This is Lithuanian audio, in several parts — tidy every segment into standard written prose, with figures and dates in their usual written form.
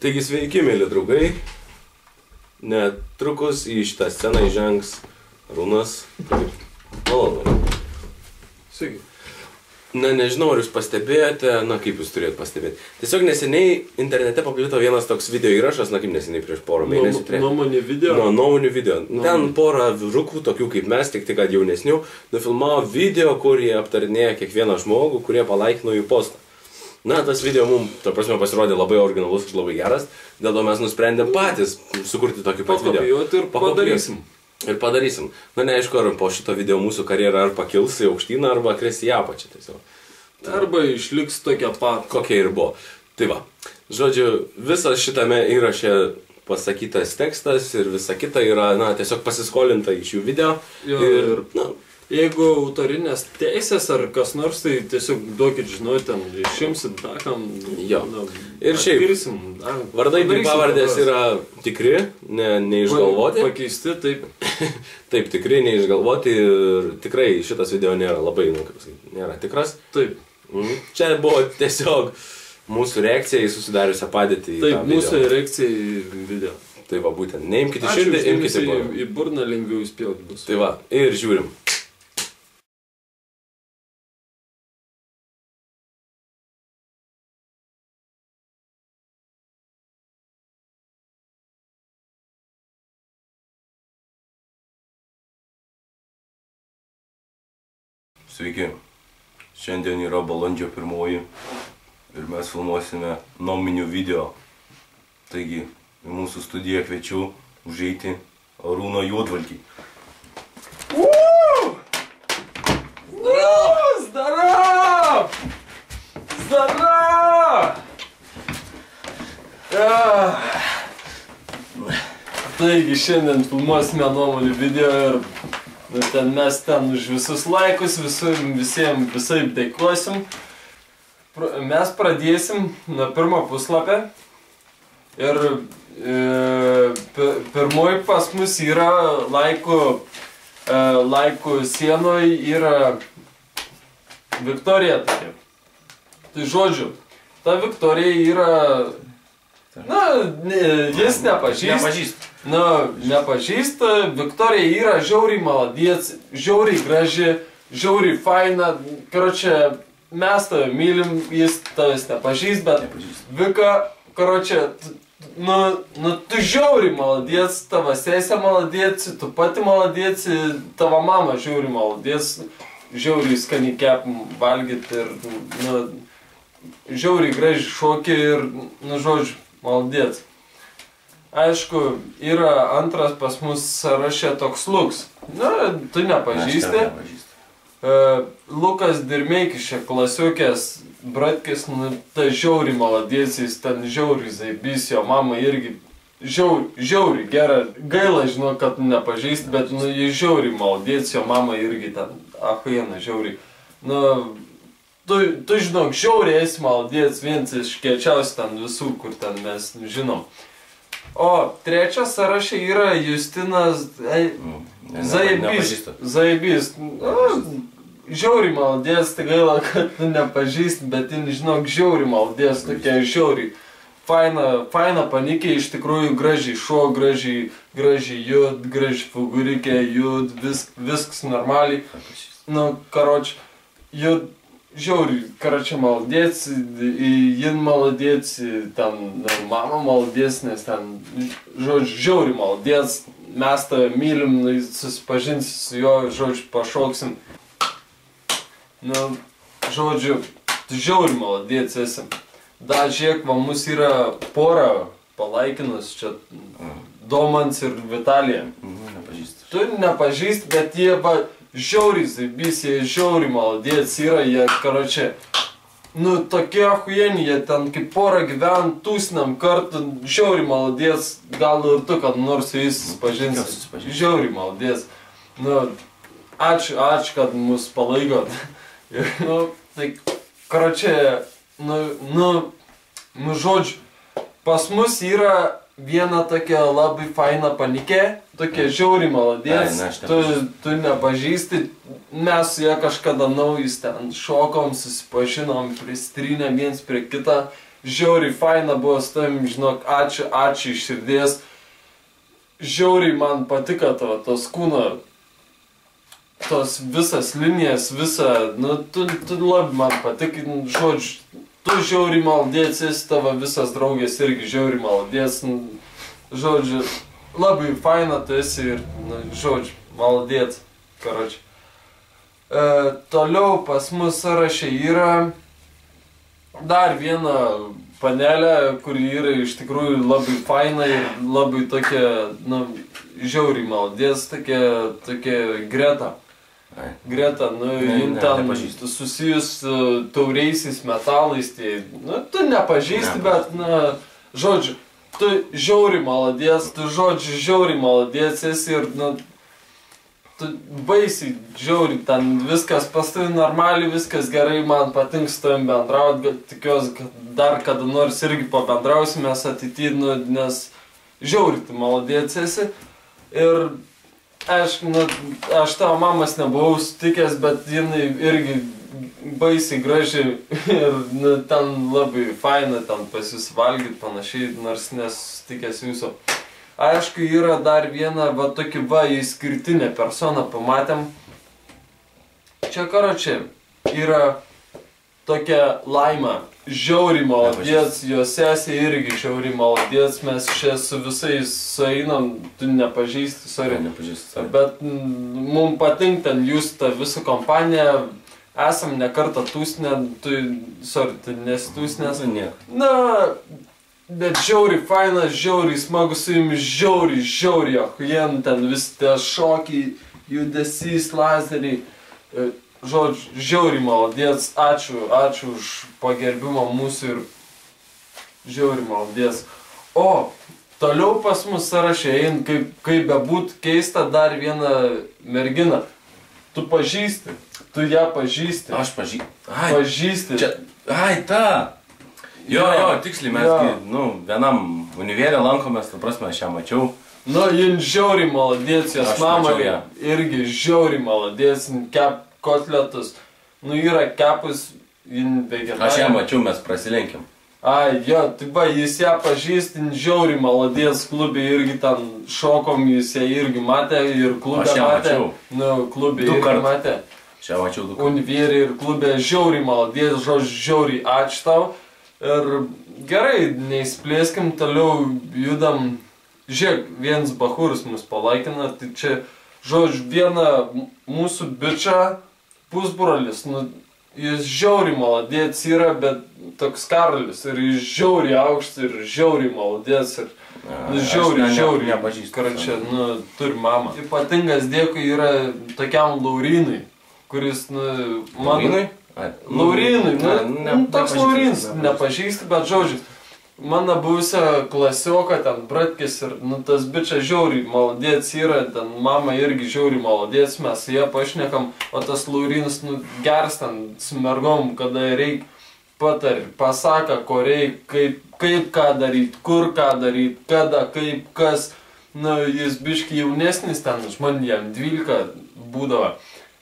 Taigi sveiki, mėly draugai. Netrukus į šitą sceną įžengs Arūnas. Malonu. Sveiki. Nežinau, ar jūs pastebėjote, kaip jūs turėjote pastebėti. Tiesiog neseniai internete paplito vienas toks video įrašas, kaip neseniai prieš porą mėnesių. Nuomonių video? Nuomonių video. Ten porą vyrukų, tokių kaip mes, tik kad jaunesnių, nufilmavo video, kur jie aptarinėja kiekvieną žmogų, kurie palaikino jų postą. Tas video mums, pasirodė labai originalus ir labai geras, dėl to mes nusprendėm patys sukurti tokį pat video. Padarysim. Ir padarysim. Neaišku, ar po šito video mūsų karjera ar pakils į aukštyną, arba kris į apačią tiesiog. Arba išliks tokia pat. Kokia ir buvo. Tai va. Žodžiu, visas šitame įraše pasakytas tekstas ir visa kita yra, tiesiog pasiskolinta iš jų video. Jeigu autorinės teisės ar kas nors, tai tiesiog duokit žinoti, ten išimsit dakam. Jo. Ir šiaip, vardai bei pavardės yra tikri, neišgalvoti. Pakeisti, taip. Taip, tikri, neišgalvoti ir tikrai šitas video nėra labai, nėra tikras. Taip. Čia buvo tiesiog mūsų reakcija į susidariusią padėtį. Taip, mūsų reakcija į video. Tai va, būtent, neimkite širdį, imkite į burną lengviau įspjauti bus. Tai va, ir žiūrim. Sveiki, šiandien yra balandžio 1 ir mes filmuosime nuomonių video. Taigi, į mūsų studiją kviečiu užeiti Arūną Juodvalkį. Zdarov! Zdarov! Taigi, šiandien filmuosime nuomonių video ir mes ten už visus laikus, visiems visai dėkosim. Mes pradėsim nuo pirmo puslapio. Ir pirmoji pas mus yra laikų sienoje yra Viktorija tokia. Tai žodžiu, ta Viktorija yra, jis nepažįsta. Nepažįsta, Viktorija yra žiauriai maladėc, žiauriai graži, žiauriai faina. Karočią, mes tave mylim, jis tavęs nepažįst, bet Vika, karočią, tu žiauriai maladėc, tavo sesė maladėc, tu pati maladėc, tavo mama žiauriai maladėc, žiauriai skaniai kepim valgyti ir, žiauriai gražiai šokį ir, žodžiu, maladėc. Aišku, yra antras pas mus sąraše toks Luks. Tu nepažįsti. Lukas Dirmeikis čia klasiukės, bratkis, ta žiauriai maladėc, jis ten žiauriai zaibys, jo mama irgi žiauriai gera. Gaila, žinau, kad tu nepažįsti, bet jis žiauriai maladėc, jo mama irgi ten, ahuiena, žiauriai. Tu žinok, žiauriai esi maladėc, vienas iš kiečiausių ten visų, kur ten mes žinom. O trečias sąraše yra Justinas Zaibys. Žiauriai maladėc, tai gaila, kad tu nepažįsti, bet žinok, žiauriai maladėc, tokia žiauriai. Faina panikė, iš tikrųjų gražiai šuo, gražiai jud, gražiai figūrikė, jud, viskas normaliai. Karoč, jud. Žiauriai, karočią maladėc, jin maladėc, ten mama maladėc, nes ten, žodžiu, žiauriai maladėc, mes tave mylim, susipažinsi su juo, žodžiu, pašoksim. Žodžiu, tu žiauriai maladėc esi. Žiūrėk, mus yra pora palaikinus, čia Domans ir Vitalija. Tu nepažįsti, bet jie žiauriai zaibys, jie žiauriai maladėc yra, jie, karočią, tokie ahuieni, jie ten kaip porą gyven, tūsinam kartu, žiauriai maladėc, gal ir tu, kad nors su jais susipažinsi, žiauriai maladėc. Ačiū, kad mus palaikot. Tai, karočią, žodžiu, pas mus yra viena tokia labai faina panikė, tokia žiauriai maladėc, tu nepažįsti, mes su ja kažkada naujus ten šokom, susipažinom, pristrynėm viens prie kitą žiauriai faina buvo su tavim, žinok, ačiū iš širdies. Žiauriai man patiko tos kūno, tos visas linijas, nu, tu labai man patiko, žodžiu, tu žiauriai maldės, tavo visas draugės irgi žiauriai maldės, žodžiu, labai faina tu esi ir, nu, žodžiu, maldės, karoči. Toliau pas mus sąraše yra dar viena panelė, kuri yra iš tikrųjų labai faina ir labai tokia, nu, žiauriai maldės, tokia Greta. Greta, nu, jin ten susijus tauriaisiais metalais, tai, nu, tu nepažįsti, bet, na, žodžiu, tu žiauriai maladės, tu žodžiu žiauriai maladės esi ir, nu, tu baisiai žiauriai, ten viskas pas tai normaliai, viskas gerai, man patinka su tavim bendrauti, tikiuosi, kad dar kada nors irgi pabendrausimės ateityje, nu, nes žiauriai tu maladės esi ir aš tavo mamas nebuvau sutikęs, bet jinai irgi baisiai gražiai ir, nu, ten labai faina, ten pas jūs valgyti panašiai, nors nesutikęs jūsų. Aišku, yra dar viena, va, tokia, va, išskirtinė persona, pamatėm. Čia, karočiai, yra tokia Laima, žiauriai maladės, jos sesė irgi žiauriai maladės, mes čia su visais sueinam, tu nepažįsti, sorry. Nepažįsti, sorry. Bet mums patinka ten jūs, ta visa kompanija, esam ne kartą tūsnę, tu nesi tūsnės. Na, bet žiauriai faina, žiauriai smagu su jumis, žiauriai, ahujien, ten visi tie šokiai, judesys, lazeriai. Žodžiu, žiauriai maladės, ačiū už pagerbimą mūsų ir žiauriai maladės. O, toliau pas mus sąraše eina, kaip bebūt keista, dar viena mergina. Tu pažįsti, tu ją pažįsti. Aš pažįsti. Pažįsti. Čia, ta. Jo, tiksliai mes, nu, vienam univėrė lankomės, tu prasme, aš ją mačiau. Nu, jin žiauriai maladės, jos mama irgi žiauriai maladės, kep kotletus. Nu, yra kepus, jin vegetarė. Aš ją mačiau, mes prasilenkiam. Ai, jo, tai va, jis ją pažįsti, žiauriai maladės klubė irgi ten šokom, jis ją irgi matė ir klubė matė. Aš ją mačiau. Nu, klubė irgi matė. Aš ją mačiau 2 kartus. Univėrė ir klubė žiauriai maladės, žodžiu, žiauriai ačiū tau. Ir gerai, neįsplėskim, toliau judam. Žiūrėk, vienas bachūras mus palaikina, tai čia, žodžiu, viena mūsų bičia pusbrolis, nu, jis žiauriai maladės yra, bet toks Karolis, ir jis žiauriai aukštas ir žiauriai maladės, ir žiauriai, nepažįstu. Karočią, nu, turi mamą. Ypatingas dėkui yra tokiam Laurinui, kuris, nu, Laurinui? Laurinui, nu, toks Laurinis, nepažįsti, bet žodžiu, mano buvusią klasioką ten bratkis ir, nu, tas bičas žiauriai maladės yra, ten mama irgi žiauriai maladės, mes su ją pašnekam, o tas Laurinis, nu, geras ten su mergom, kada reik patar, pasaka, ko reik, kaip ką daryt, kur ką daryt, kada, kaip, kas, nu, jis biški jaunesnis ten, man jam 12 būdavo.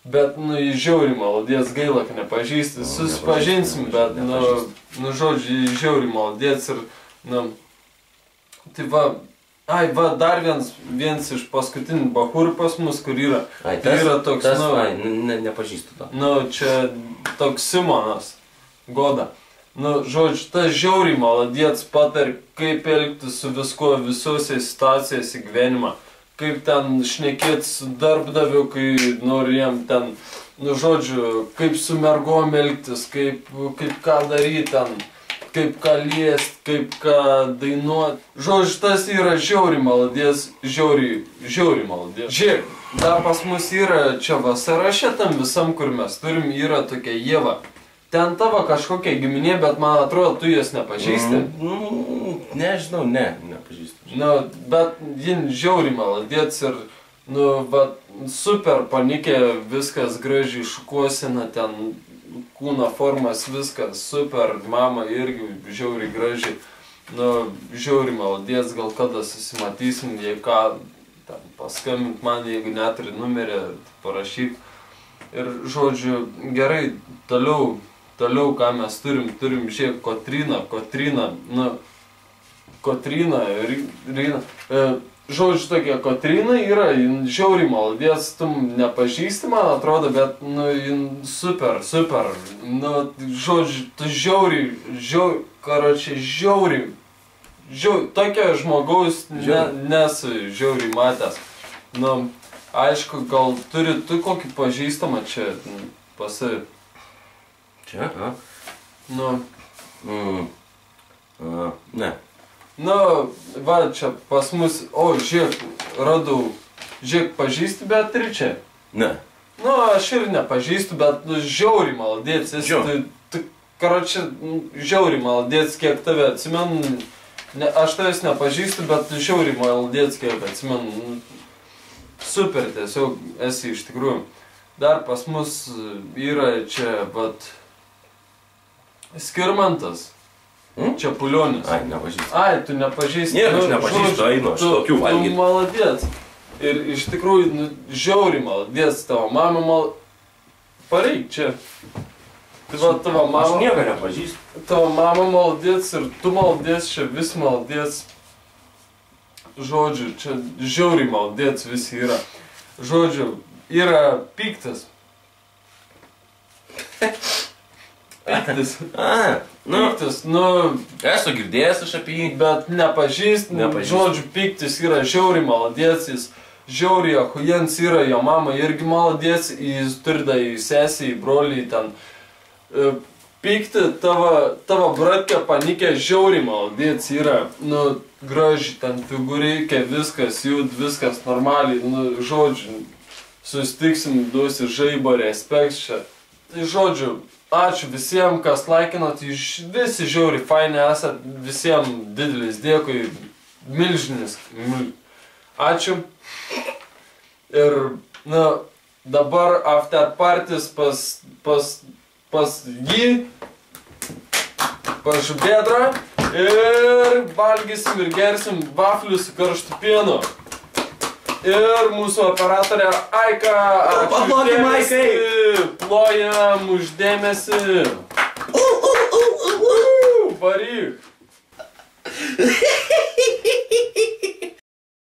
Bet, nu, jis žiauriai maladės, gaila, kad nepažįsti, susipažinsim, bet, nu, žodžiu, jis žiauriai maladės ir, nu, tai va, dar viens iš paskutinių bachūrų pas mus, kur yra, tai yra toks, nepažįstu to. Nu, čia toks Simonas Goda. Nu, žodžiu, tas žiauriai maladės patar, kaip elgtis su viskuo, visose situacijose gyvenimą. Kaip ten šnekėti su darbdaviu, kai nori jam ten, nu, žodžiu, kaip su mergom elgtis, kaip ką daryti ten, kaip ką liest, kaip ką dainuoti. Žodžiu, tas yra žiauriai maladės, žiauriai maladės. Žiūrėk, dar pas mus yra čia sąraše tam visam, kur mes turim, yra tokia Ieva. Ten tavo kažkokia giminė, bet man atrodo, tu jas nepažįsti. Nežinau, nepažįstu. Nu, bet jin žiauriai maladės ir, nu, va, super panikė, viskas gražiai šukuosina, ten kūno formas, viskas super, mama irgi žiauriai gražiai. Nu, žiauriai maladės, gal kada susimatysim, jei ką, ten paskambint man, jeigu neturi numerį, parašyk. Ir, žodžiu, gerai, toliau Toliau, ką mes turim, žiūrėk, Kotryna, Rina. Žodžiu, tokia Kotryna yra, jin žiauriai maldės, tu nepažįsti, man atrodo, bet, jin super. Žodžiu, tu žiauriai, tokio žmogaus nesu žiauriai matęs. Aišku, gal turi tu kokį pažįstamą čia pasi. Čia, ne. Va, čia pas mus, žiūrėk, radau, pažįsti Beatričę? Ne. Aš ir nepažįstu, bet žiauriai maladėts, žiauriai maladėts, kiek tave atsimenu, aš tavęs nepažįstu, bet žiauriai maladėts, kiek atsimenu, super, tiesiog esi iš tikrųjų. Dar pas mus yra čia, Skirmantas. Čepulionis. Ai, nepažįstu. Tu nepažįsti. Ne, aš nepažįstu, einu, aš tokių valgyti. Tu maladėts. Ir iš tikrųjų, žiauriai maladėts, tavo mama pareik čia. Tavo mama... Aš nieko nepažįstu. Tavo mama maladėts ir tu maladėts, čia vis maladėts. Žodžiu, čia žiauriai maladėts visi yra. Žodžiu, yra piktas. Piktas. Piktas, Esu girdėjęs aš apie jį. Bet nepažįst. Žodžiu, piktis yra žiauriai maladėts, jis žiauriai ahujens yra, jo mama irgi maladėts, jis turi da į sesį, į brolį ten. Pikti, tavo bratkė panikė žiauriai maladėts yra, graži ten figūreikia, viskas jud, viskas normaliai, žodžiu, susitiksim, duosi žaibą, respekt čia. Tai žodžiu, ačiū visiems, kas laikinot, visi žiauriai faini esat, visiems didelis dėkui, milžinis. Ačiū. Ir, dabar after parties pas jį, pas Žubėdrą ir valgysim ir gersim vaflius su karštu pienu. Ir mūsų operatorė Aika, ačiū už dėmesį, plojam už dėmesį. Varyk.